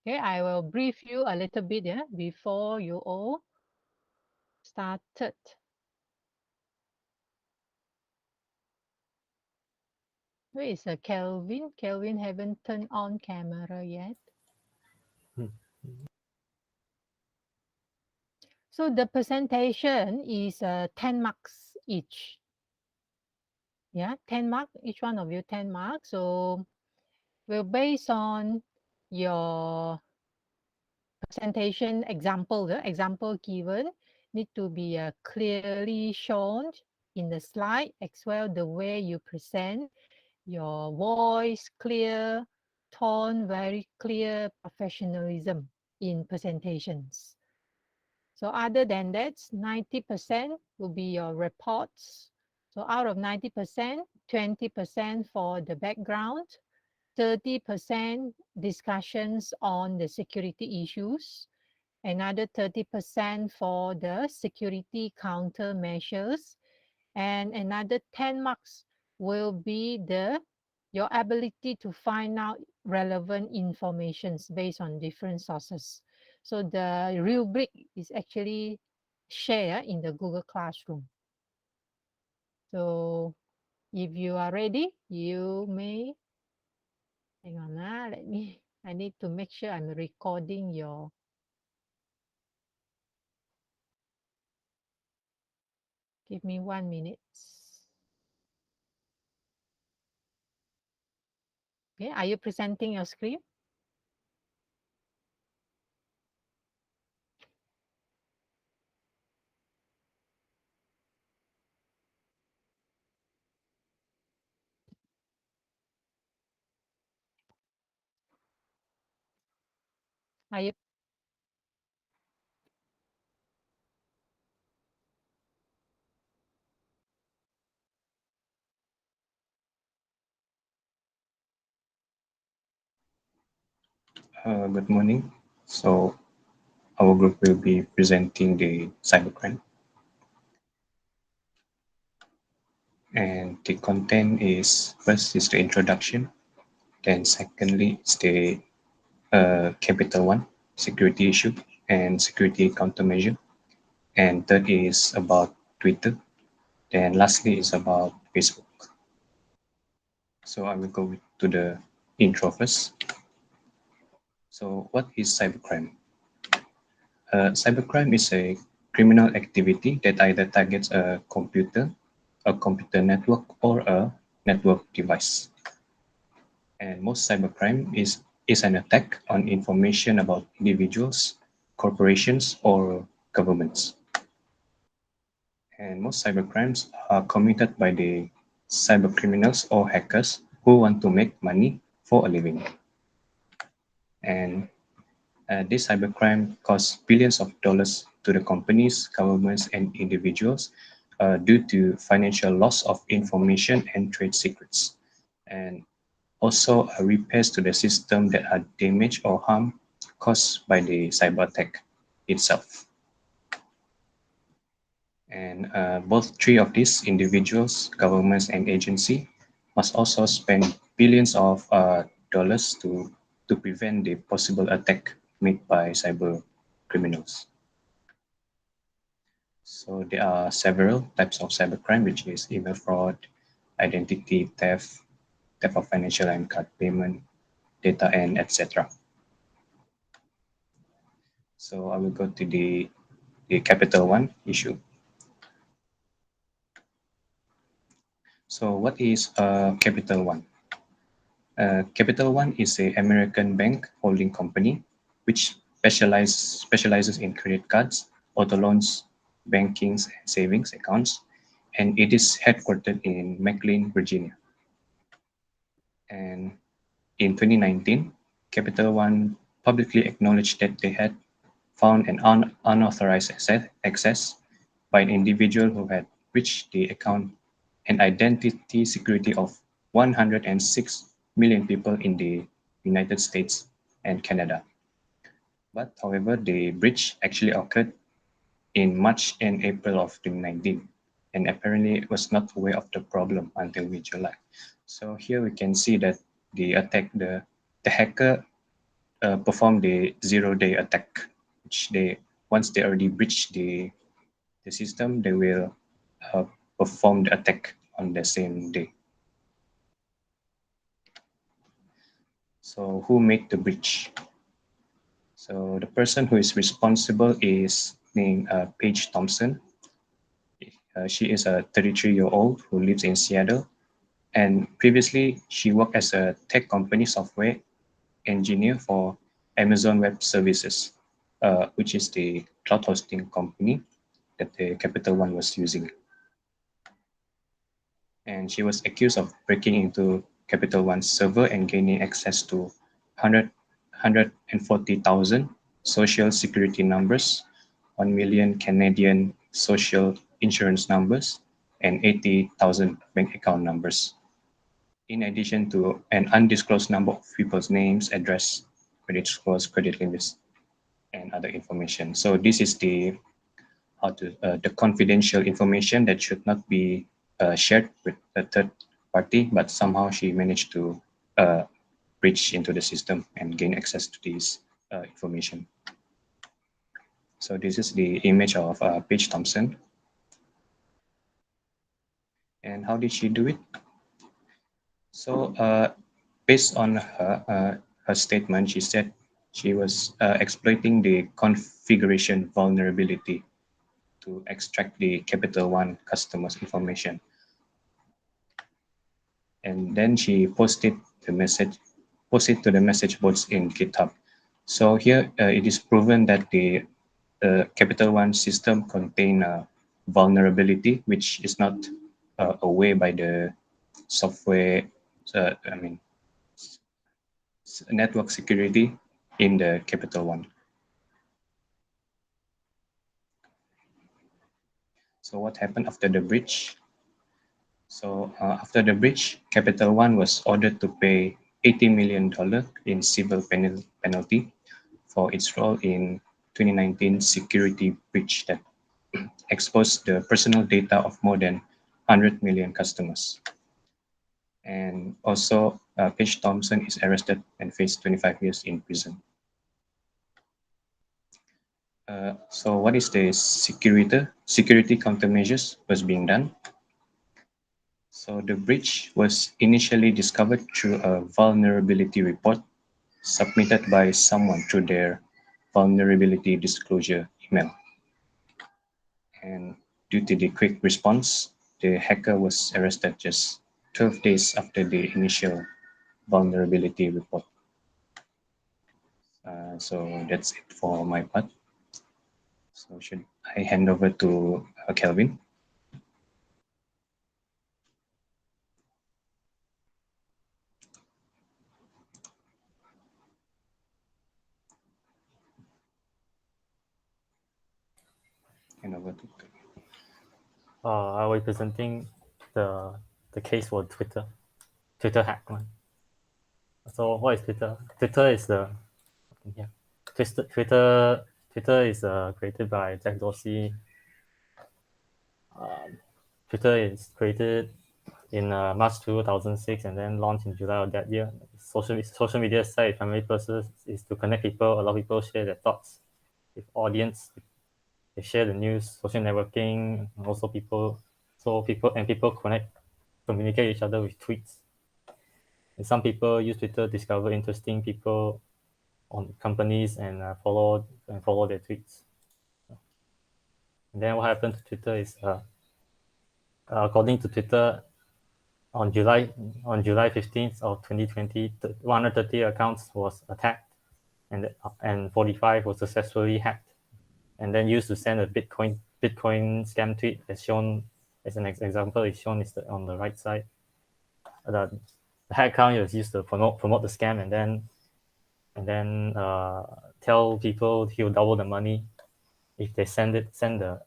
Okay, I will brief you a little bit before you all started. Where is Kelvin? Kelvin haven't turned on camera yet. So the presentation is 10 marks each. Yeah, 10 marks, each one of you 10 marks. So we'll base on your presentation example, the example given need to be clearly shown in the slide, as well the way you present, your voice clear, tone very clear, professionalism in presentations. So other than that, 90% will be your reports. So out of 90%, 20% for the background, 30% discussions on the security issues, another 30% for the security countermeasures, and another 10 marks will be your ability to find out relevant informations based on different sources. So the rubric is actually shared in the Google Classroom. So if you are ready, you may, hang on, I need to make sure I'm recording your, give me 1 minute. Okay, are you presenting your screen? Are you? Good morning. So our group will be presenting the cybercrime, and the content is first is the introduction, then secondly is the capital one security issue and security countermeasure, and third is about Twitter, then lastly is about Facebook. So I will go to the intro first. So what is cybercrime? Cybercrime is a criminal activity that either targets a computer network, or a network device. And most cybercrime is an attack on information about individuals, corporations, or governments. And most cybercrimes are committed by the cybercriminals or hackers who want to make money for a living. And this cybercrime costs billions of dollars to the companies, governments, and individuals due to financial loss of information and trade secrets, and also repairs to the system that are damaged or harm caused by the cyber attack itself. And both three of these individuals, governments, and agency must also spend billions of dollars to prevent the possible attack made by cyber criminals. So there are several types of cybercrime, which is email fraud, identity theft, theft of financial and card payment, data, and etc. So I will go to the capital one issue. So what is Capital One? Capital One is an American bank holding company which specializes in credit cards, auto loans, banking, and savings accounts, and it is headquartered in McLean, Virginia. And in 2019, Capital One publicly acknowledged that they had found an unauthorized access by an individual who had breached the account and identity security of 106 million people in the United States and Canada. But however, the breach actually occurred in March and April of 2019, and apparently was not aware of the problem until mid-July. So here we can see that the hacker perform the zero-day attack, which once they already breach the system, they will perform the attack on the same day. So who made the breach? So the person who is responsible is named Paige Thompson. She is a 33-year-old who lives in Seattle. And previously, she worked as a tech company software engineer for Amazon Web Services, which is the cloud hosting company that the Capital One was using. And she was accused of breaking into Capital One's server and gaining access to 140,000 social security numbers, 1 million Canadian social insurance numbers, and 80,000 bank account numbers, in addition to an undisclosed number of people's names, address, credit scores, credit limits, and other information. So this is the confidential information that should not be shared with a third party, but somehow she managed to breach into the system and gain access to this information. So this is the image of Paige Thompson. And how did she do it? So based on her statement, she said she was exploiting the configuration vulnerability to extract the Capital One customers' information. And then she posted to the message boards in GitHub. So here it is proven that the Capital One system contain a vulnerability which is not aware by the software, network security in the Capital One. So what happened after the breach? So after the breach, Capital One was ordered to pay $80 million in civil penalty for its role in 2019 security breach that exposed the personal data of more than 100 million customers. And also, Paige Thompson is arrested and faced 25 years in prison. So what is the security countermeasures was being done? So the breach was initially discovered through a vulnerability report submitted by someone through their vulnerability disclosure email. And due to the quick response, the hacker was arrested just 12 days after the initial vulnerability report. So that's it for my part. So should I hand over to Kelvin? Hand over to I will be presenting the case for Twitter hack one. So what is Twitter? Twitter is Twitter is created by Jack Dorsey. Twitter is created in March 2006 and then launched in July of that year. Social media site primary purpose is to connect people, allow people to share their thoughts with audience. They share the news, social networking, and also people communicate each other with tweets. And some people use Twitter to discover interesting people on companies and follow their tweets. And then what happened to Twitter is, according to Twitter, on July 15th of 2020, 130 accounts was attacked, and 45 was successfully hacked, and then used to send a Bitcoin scam tweet, as shown as an example. Is shown on the right side. The hack account was used to promote the scam, and then tell people he'll double the money if they send the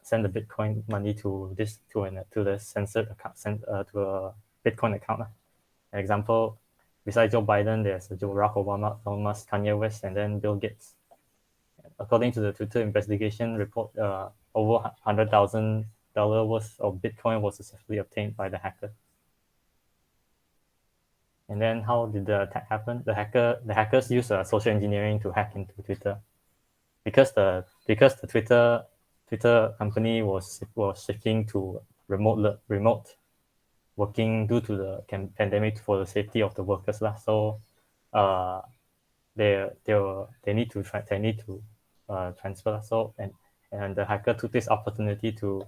Bitcoin money to the censored account, to a Bitcoin account. For example, besides Joe Biden, there's Barack Obama, Elon Musk, Kanye West, and then Bill Gates. According to the Twitter investigation report, over $100,000 worth of Bitcoin was successfully obtained by the hacker. And then how did the attack happen? The hackers used social engineering to hack into Twitter, because the Twitter company was shifting to remote working due to the pandemic for the safety of the workers lah. So they need to transfer. So and the hacker took this opportunity to,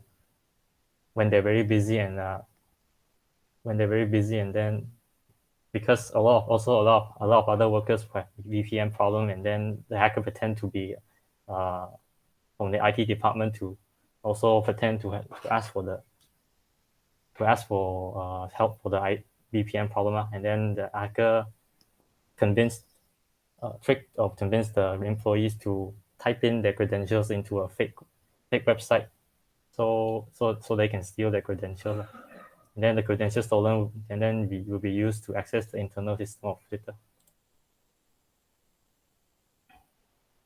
when they're very busy and then, because a lot of other workers have VPN problem, and then the hacker pretend to be from the IT department to also pretend to ask for help for the VPN problem, and then the hacker convinced the employees to type in their credentials into a fake website, so they can steal their credentials. And then the credentials stolen, and then will be used to access the internal system of Twitter.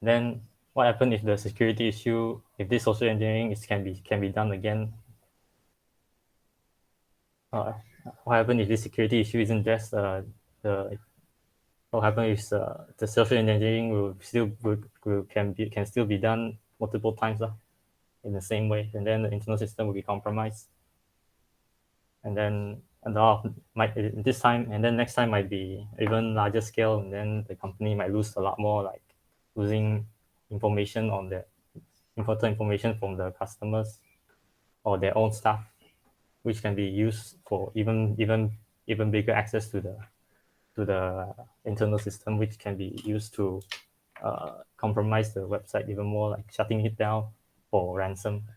Then what happens if the security issue, if this social engineering can be done again? What happens if this security issue isn't just what happens if the social engineering can still be done multiple times in the same way, and then the internal system will be compromised. And then this time, and then next time might be even larger scale, and then the company might lose a lot more, like losing information on the important information from the customers or their own staff, which can be used for even bigger access to the internal system, which can be used to compromise the website even more, like shutting it down for ransom.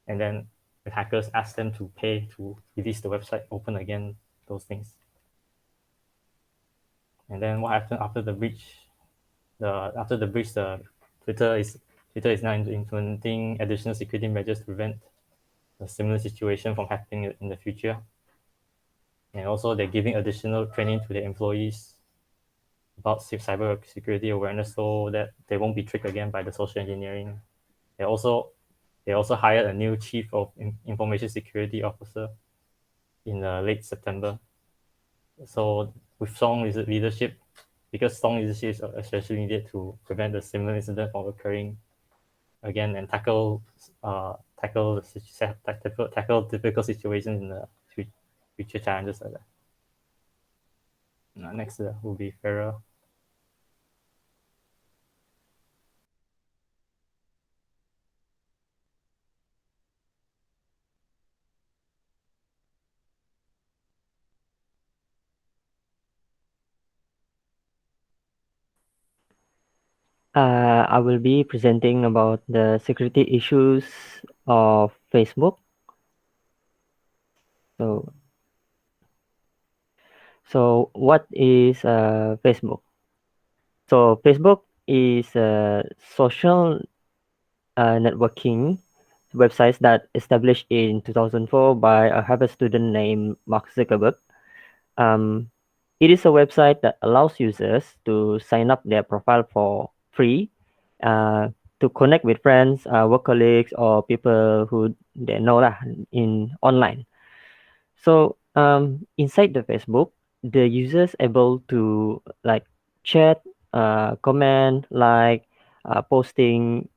And then the hackers ask them to pay to release the website open again, those things. And then what happened after the breach? Twitter is now implementing additional security measures to prevent a similar situation from happening in the future. And also they're giving additional training to their employees about cyber security awareness, so that they won't be tricked again by the social engineering. They also hired a new chief of information security officer in late September. So with strong leadership, because strong leadership is especially needed to prevent a similar incident from occurring again, and tackle difficult situations in the future challenges like that. Next will be Farah. I will be presenting about the security issues of Facebook. So what is Facebook? So Facebook is a social networking website that established in 2004 by a Harvard student named Mark Zuckerberg. It is a website that allows users to sign up their profile for free to connect with friends, work colleagues, or people who they know in online. So inside the Facebook, the users able to like chat, comment, like posting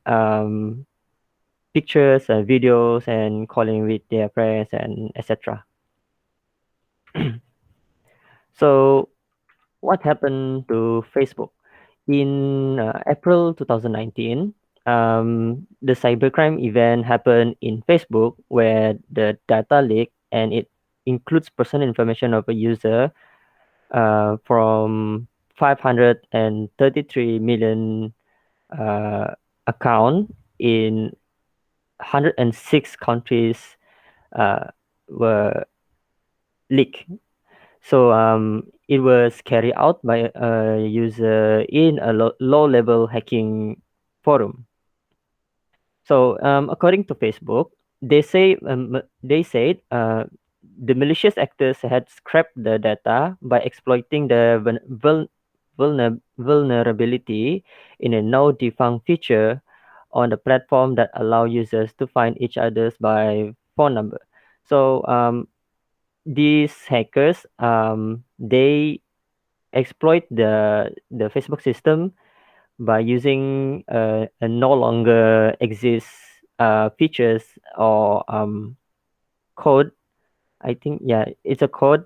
pictures and videos, and calling with their friends, and etc. So what happened to Facebook? In April 2019, the cybercrime event happened in Facebook where the data leak, and it includes personal information of a user from 533 million account in 106 countries were leaked. So it was carried out by a user in a low-level hacking forum. So according to Facebook, they said the malicious actors had scraped the data by exploiting the vulnerability in a now defunct feature on the platform that allow users to find each other's by phone number. So these hackers they exploit the Facebook system by using a no longer exist features or code. I think it's a code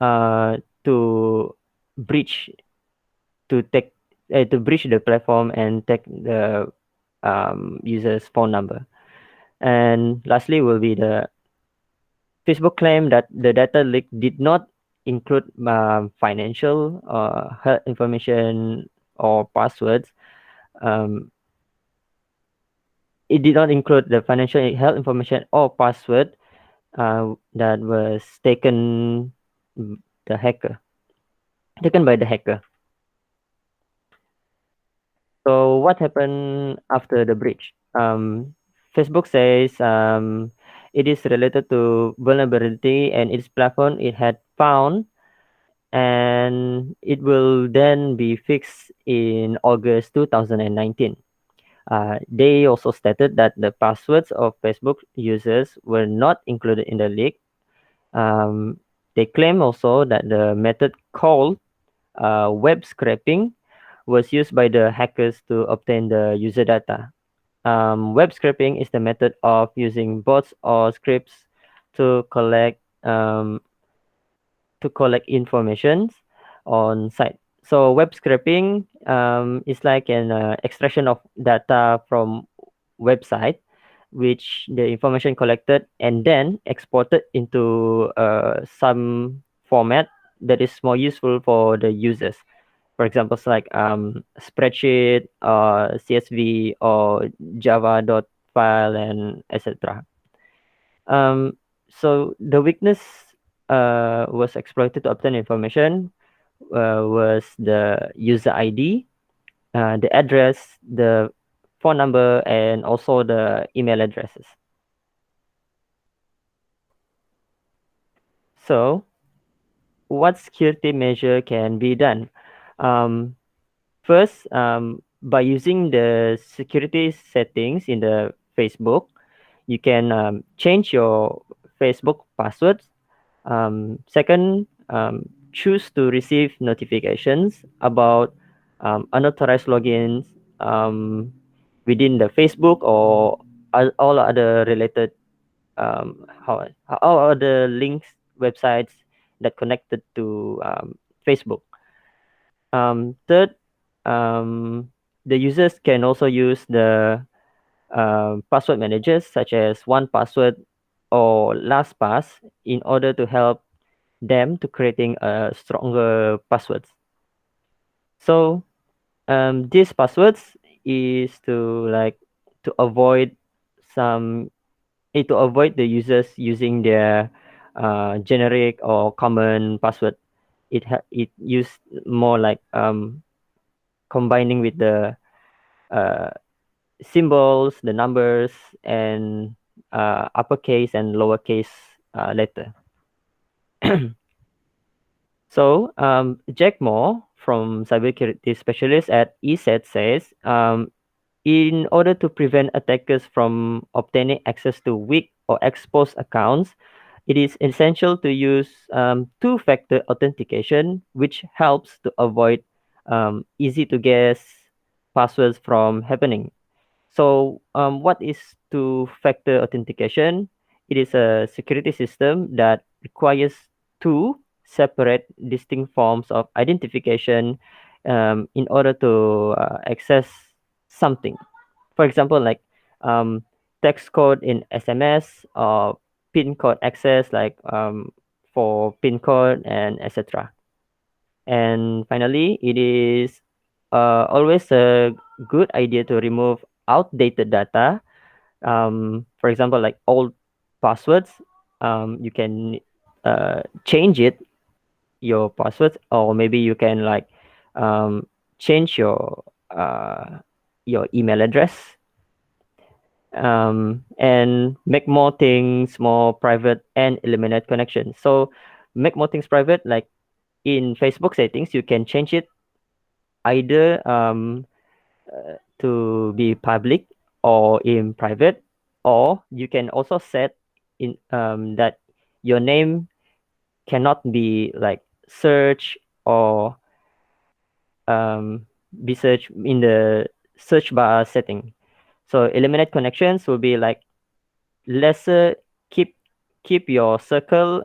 to breach to breach the platform and take the user's phone number. And lastly will be the Facebook claim that the data leak did not include financial health information or passwords. It did not include the financial health information or password that was taken by the hacker. So what happened after the breach? Facebook says it is related to vulnerability and its platform it had found, and it will then be fixed in August 2019. They also stated that the passwords of Facebook users were not included in the leak. They claim also that the method called web scraping was used by the hackers to obtain the user data. Web scraping is the method of using bots or scripts to collect information on site. So web scraping is like an extraction of data from website, which the information collected and then exported into some format that is more useful for the users. For example, like spreadsheet, CSV, or Java file, and etc. So the weakness was exploited to obtain information was the user ID, the address, the phone number, and also the email addresses. So what security measure can be done? First, by using the security settings in the Facebook, you can change your Facebook password. Second, choose to receive notifications about unauthorized logins within the Facebook or all other related all other links websites that connected to Facebook. Third, the users can also use the password managers such as 1Password or LastPass in order to help them to creating a stronger passwords. So these passwords is to avoid the users using their generic or common password. It used more like combining with the symbols, the numbers, and uppercase and lowercase letter. So Jack Moore from cybersecurity specialist at ESET says, in order to prevent attackers from obtaining access to weak or exposed accounts, it is essential to use two-factor authentication, which helps to avoid easy-to-guess passwords from happening. So what is two-factor authentication? It is a security system that requires two separate distinct forms of identification in order to access something. For example, like text code in SMS or PIN code access, like for PIN code and etc. And finally, it is always a good idea to remove outdated data. For example, like old passwords, you can change your passwords, or maybe you can like change your email address, and make more things more private and eliminate connections. So make more things private, like in Facebook settings, you can change it either to be public or in private, or you can also set in that your name cannot be like search or be searched in the search bar setting. So eliminate connections will be like lesser, keep your circle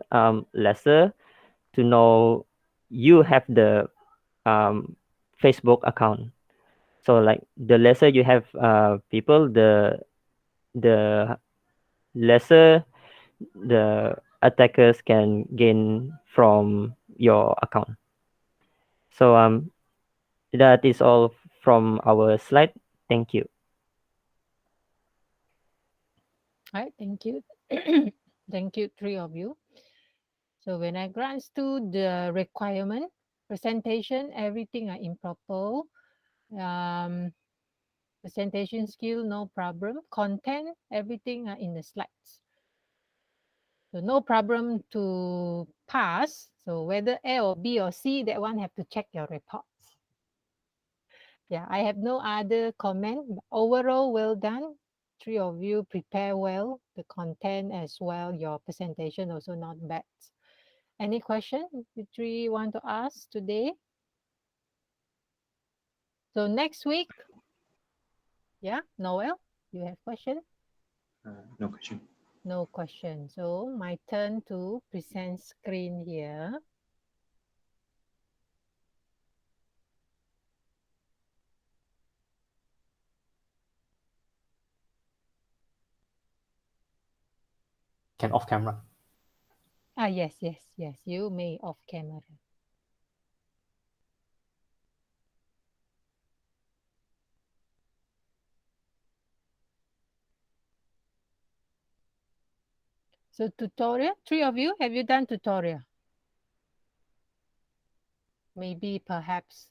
lesser to know you have the Facebook account. So like the lesser you have people, the lesser the attackers can gain from your account. So that is all from our slide. Thank you. All right, thank you. Thank you, three of you. So when I glance to the requirement, presentation, everything are improper. Presentation skill, no problem. Content, everything are in the slides. So no problem to pass. So whether A or B or C, that one have to check your reports. Yeah, I have no other comment. Overall, well done. Three of you prepare well. The content as well, your presentation also not bad. Any question you three want to ask today? So next week, yeah, Noel, you have question? No question. No question. So my turn to present screen here. Can off camera. Yes, you may off camera. So tutorial, three of you, have you done tutorial? Maybe, perhaps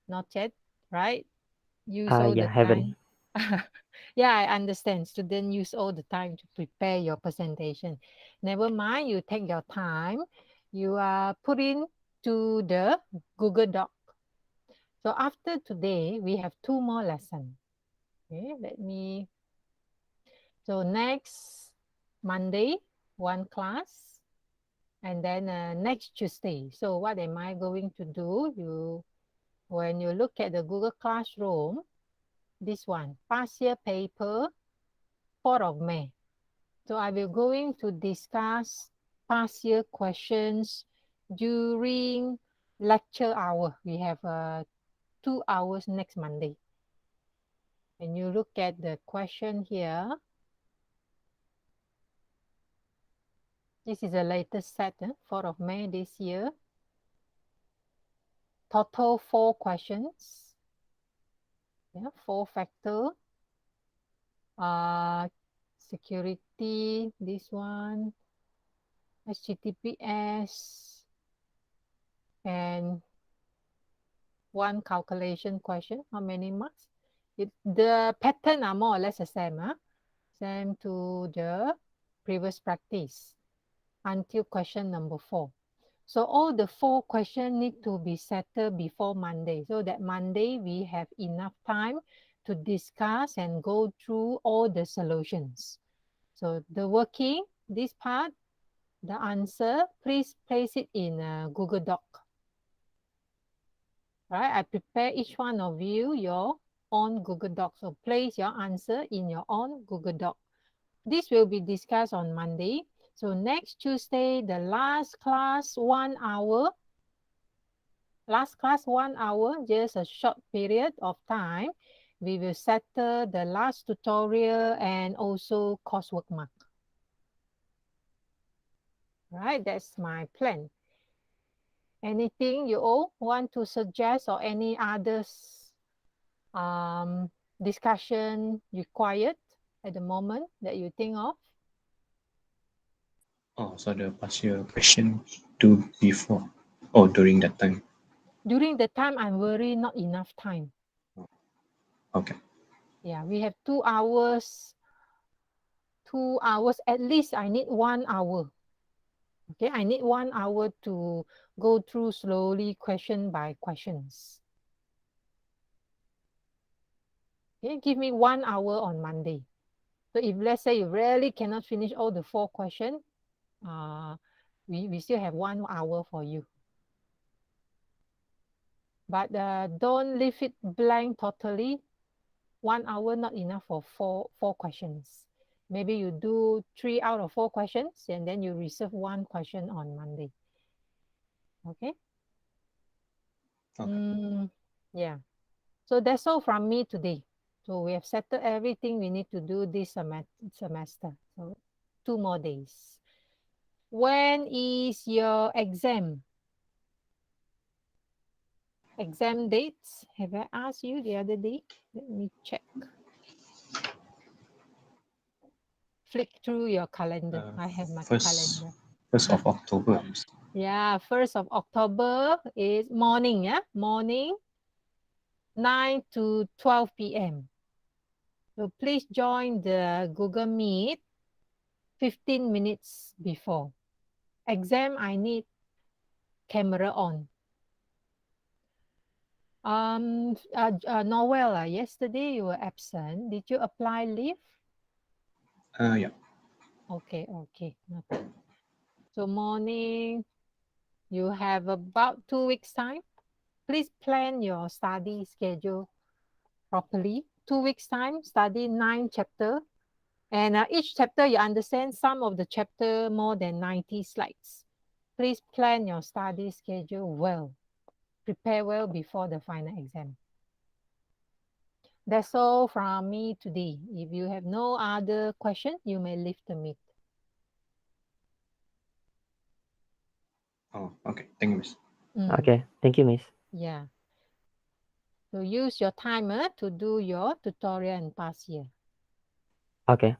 not yet, right? Use all Yeah, the haven't. time. Yeah, I understand. Students use all the time to prepare your presentation. Never mind, you take your time. You are put in to the Google Doc. So after today, we have 2 more lessons. Okay, let me. So next Monday, 1 class, and then next Tuesday. So what am I going to do? When you look at the Google Classroom, this one, past year paper, 4th of May. So I will going to discuss past year questions during lecture hour. We have 2 hours next Monday. When you look at the question here, this is the latest set, 4th of May this year. Total 4 questions. Yeah, 4 factor. Security, this one. HTTPS. And 1 calculation question. How many marks? The pattern are more or less the same. Same to the previous practice until question number 4. So all the 4 questions need to be settled before Monday. So that Monday we have enough time to discuss and go through all the solutions. So the working, this part, the answer, please place it in a Google Doc. Right, I prepare each one of you your own Google Doc. So place your answer in your own Google Doc. This will be discussed on Monday. So next Tuesday, the last class, 1 hour. Last class, 1 hour, just a short period of time. We will settle the last tutorial and also coursework mark. Right, that's my plan. Anything you all want to suggest or any others discussion required at the moment that you think of? Oh, so the past year question to before or during that time. During the time, I'm worried not enough time. Okay. Yeah, we have 2 hours. 2 hours, at least I need 1 hour. Okay, I need 1 hour to go through slowly question by questions. Okay, give me 1 hour on Monday. So if let's say you really cannot finish all the 4 questions, we still have 1 hour for you. But don't leave it blank totally. 1 hour not enough for four questions. Maybe you do 3 out of 4 questions, and then you reserve 1 question on Monday. Okay? Okay. Yeah. So that's all from me today. So we have settled everything we need to do this semester. So 2 more days. When is your exam? Exam dates? Have I asked you the other day? Let me check. Flick through your calendar. I have my calendar. 1st of October. Yeah, 1st of October is morning, yeah? Morning, 9 to 12 p.m. So please join the Google Meet 15 minutes before. Exam, I need camera on. Noel, yesterday you were absent. Did you apply leave? Yeah. Okay, noted. So morning, you have about 2 weeks time. Please plan your study schedule properly. 2 weeks time, study 9 chapter. And each chapter, you understand some of the chapter more than 90 slides. Please plan your study schedule well. Prepare well before the final exam. That's all from me today. If you have no other question, you may leave the meet. Oh, okay. Thank you, Miss. Okay, thank you, Miss. Yeah. So use your timer to do your tutorial and pass here. Okay.